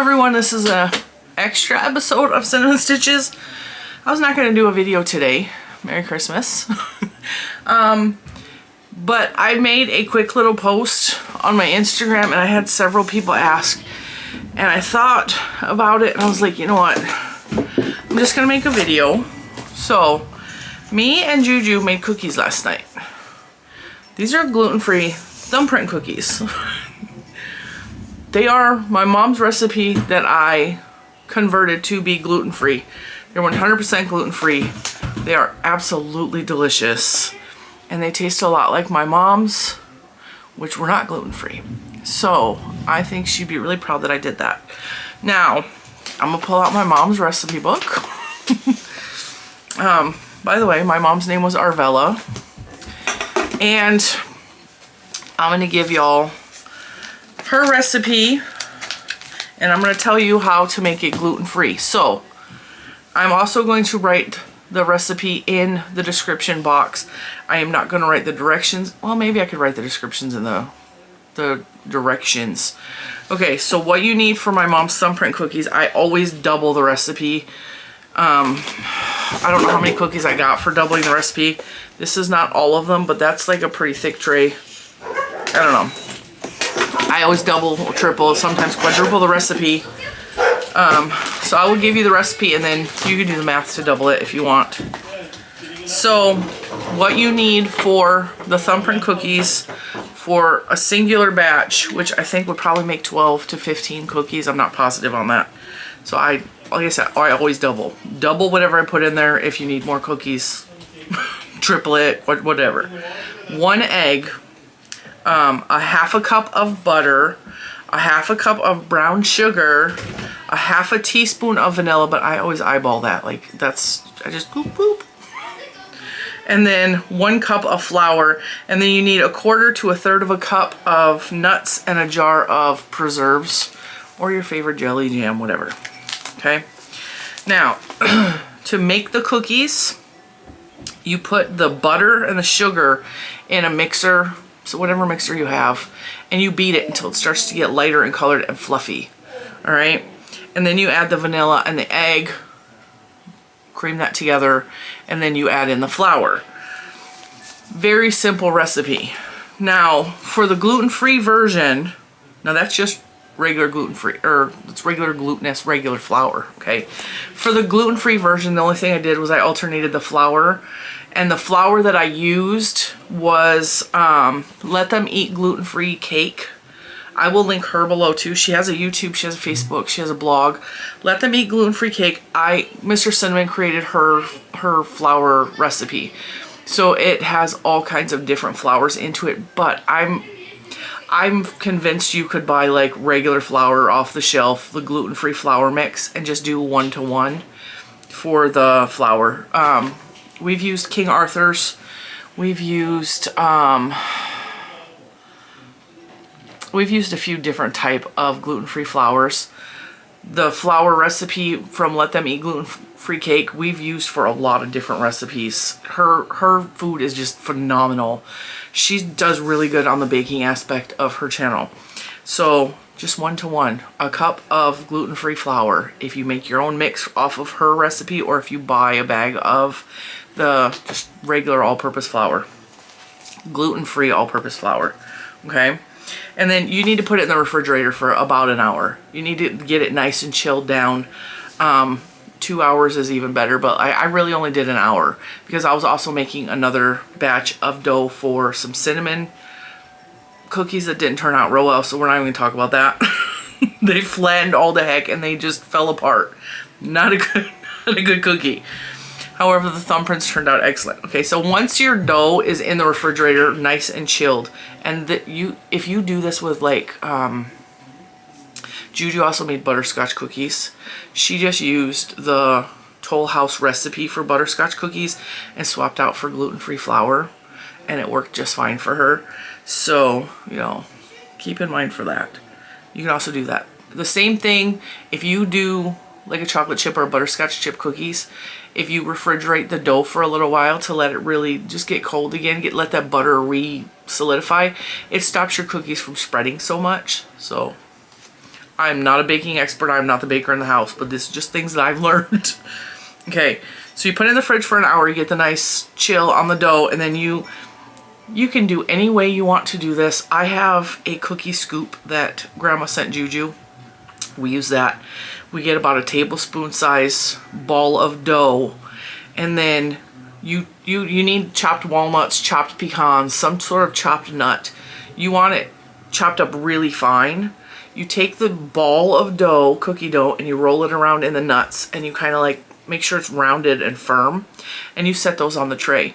everyone, this is a extra episode of Cinnamon Stitches. I was not going to do a video today. Merry Christmas. But I made a quick little post on my Instagram and I had several people ask, and I thought about it and I was like, you know what, I'm just going to make a video. So me and Juju made cookies last night. These are gluten-free thumbprint cookies. They are my mom's recipe that I converted to be gluten-free. They're 100% gluten-free. They are absolutely delicious. And they taste a lot like my mom's, which were not gluten-free. So I think she'd be really proud that I did that. Now, I'm gonna pull out my mom's recipe book. By the way, my mom's name was Arvella. And I'm gonna give y'all her recipe, and I'm going to tell you how to make it gluten-free. So I'm also going to write the recipe in the description box. I am not going to write the directions. Well, maybe I could write the descriptions in the directions. Okay, so what you need for my mom's thumbprint cookies, I always double the recipe. I don't know how many cookies I got for doubling the recipe. This is not all of them, but that's like a pretty thick tray. I don't know. I always double or triple, sometimes quadruple the recipe. So I will give you the recipe and then you can do the math to double it if you want. So what you need for the thumbprint cookies for a singular batch, which I think would probably make 12 to 15 cookies. I'm not positive on that. So like I said, I always double. Double whatever I put in there if you need more cookies. Triple it, whatever. 1 egg. A half a cup of butter, a half a cup of brown sugar, a half a teaspoon of vanilla, but I always eyeball that. Like I just boop boop. And then 1 cup of flour, and then you need 1/4 to 1/3 of a cup of nuts and a jar of preserves or your favorite jelly, jam, whatever. Okay. Now, to make the cookies, you put the butter and the sugar in a mixer. So whatever mixer you have, and you beat it until it starts to get lighter and colored and fluffy. All right. And then you add the vanilla and the egg, cream that together, and then you add in the flour. Very simple recipe. Now for the gluten-free version, now that's just regular gluten-free, or it's regular glutinous, regular flour. Okay. For the gluten-free version, the only thing I did was I alternated the flour. And the flour that I used was Let Them Eat Gluten-Free Cake. I will link her below too. She has a YouTube, she has a Facebook, she has a blog. Let Them Eat Gluten-Free Cake. Mr. Cinnamon created her flour recipe. So it has all kinds of different flours into it, but I'm convinced you could buy like regular flour off the shelf, the gluten-free flour mix, and just do 1-to-1 for the flour. We've used King Arthur's. We've used a few different type of gluten-free flours. The flour recipe from Let Them Eat Gluten-Free Cake we've used for a lot of different recipes. Her food is just phenomenal. She does really good on the baking aspect of her channel. So just 1-to-1, a cup of gluten-free flour if you make your own mix off of her recipe, or if you buy a bag of the just regular all-purpose flour, gluten-free all-purpose flour. Okay, and then you need to put it in the refrigerator for about an hour. You need to get it nice and chilled down. 2 hours is even better, but I really only did an hour because I was also making another batch of dough for some cinnamon cookies that didn't turn out real well, so we're not even gonna talk about that. They flattened all the heck and they just fell apart. Not a good cookie. However, the thumbprints turned out excellent. Okay, so once your dough is in the refrigerator, nice and chilled, and if you do this with like, Juju also made butterscotch cookies. She just used the Toll House recipe for butterscotch cookies and swapped out for gluten-free flour, and it worked just fine for her. So, you know, keep in mind for that. You can also do that. The same thing if you do like a chocolate chip or a butterscotch chip cookies. If you refrigerate the dough for a little while to let it really just get cold again, let that butter re-solidify, it stops your cookies from spreading so much. So I'm not a baking expert. I'm not the baker in the house, but this is just things that I've learned. Okay, so you put it in the fridge for an hour. You get the nice chill on the dough, and then you can do any way you want to do this. I have a cookie scoop that Grandma sent Juju. We use that. We get about a tablespoon size ball of dough, and then you need chopped walnuts, chopped pecans, some sort of chopped nut. You want it chopped up really fine. You take the ball of dough, cookie dough, and you roll it around in the nuts, and you kind of like make sure it's rounded and firm, and you set those on the tray.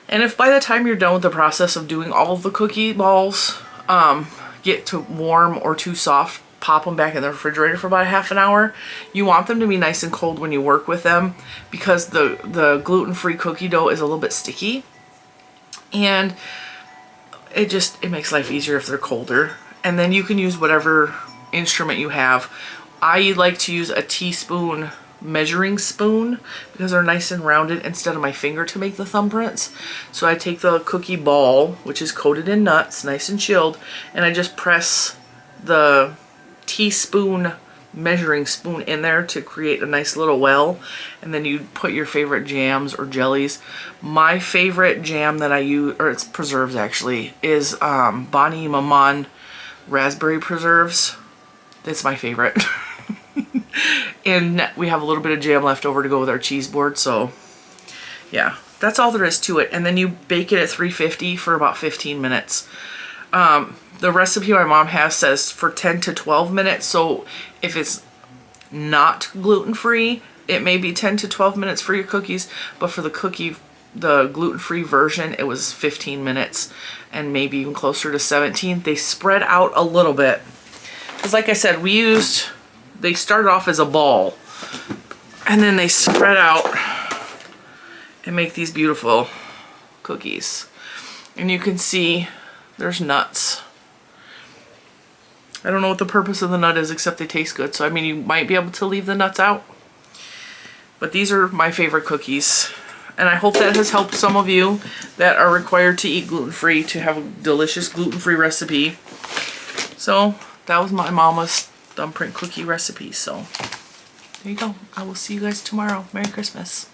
And if by the time you're done with the process of doing all of the cookie balls get to warm or too soft, pop them back in the refrigerator for about half an hour. You want them to be nice and cold when you work with them, because the gluten-free cookie dough is a little bit sticky, and it makes life easier if they're colder. And then you can use whatever instrument you have. I like to use a teaspoon measuring spoon because they're nice and rounded instead of my finger to make the thumbprints. So I take the cookie ball, which is coated in nuts, nice and chilled, and I just press the teaspoon measuring spoon in there to create a nice little well, and then you put your favorite jams or jellies. My favorite jam that I use, or it's preserves actually, is Bonne Maman raspberry preserves. That's my favorite. And we have a little bit of jam left over to go with our cheese board, so yeah, that's all there is to it. And then you bake it at 350 for about 15 minutes. The recipe my mom has says for 10 to 12 minutes, so if it's not gluten-free, it may be 10 to 12 minutes for your cookies, but for the gluten-free version, it was 15 minutes and maybe even closer to 17. They spread out a little bit. Because like I said, they started off as a ball, and then they spread out and make these beautiful cookies. And you can see there's nuts. I don't know what the purpose of the nut is, except they taste good. So I mean, you might be able to leave the nuts out. But these are my favorite cookies. And I hope that has helped some of you that are required to eat gluten-free to have a delicious gluten-free recipe. So that was my mama's thumbprint cookie recipe. So there you go. I will see you guys tomorrow. Merry Christmas.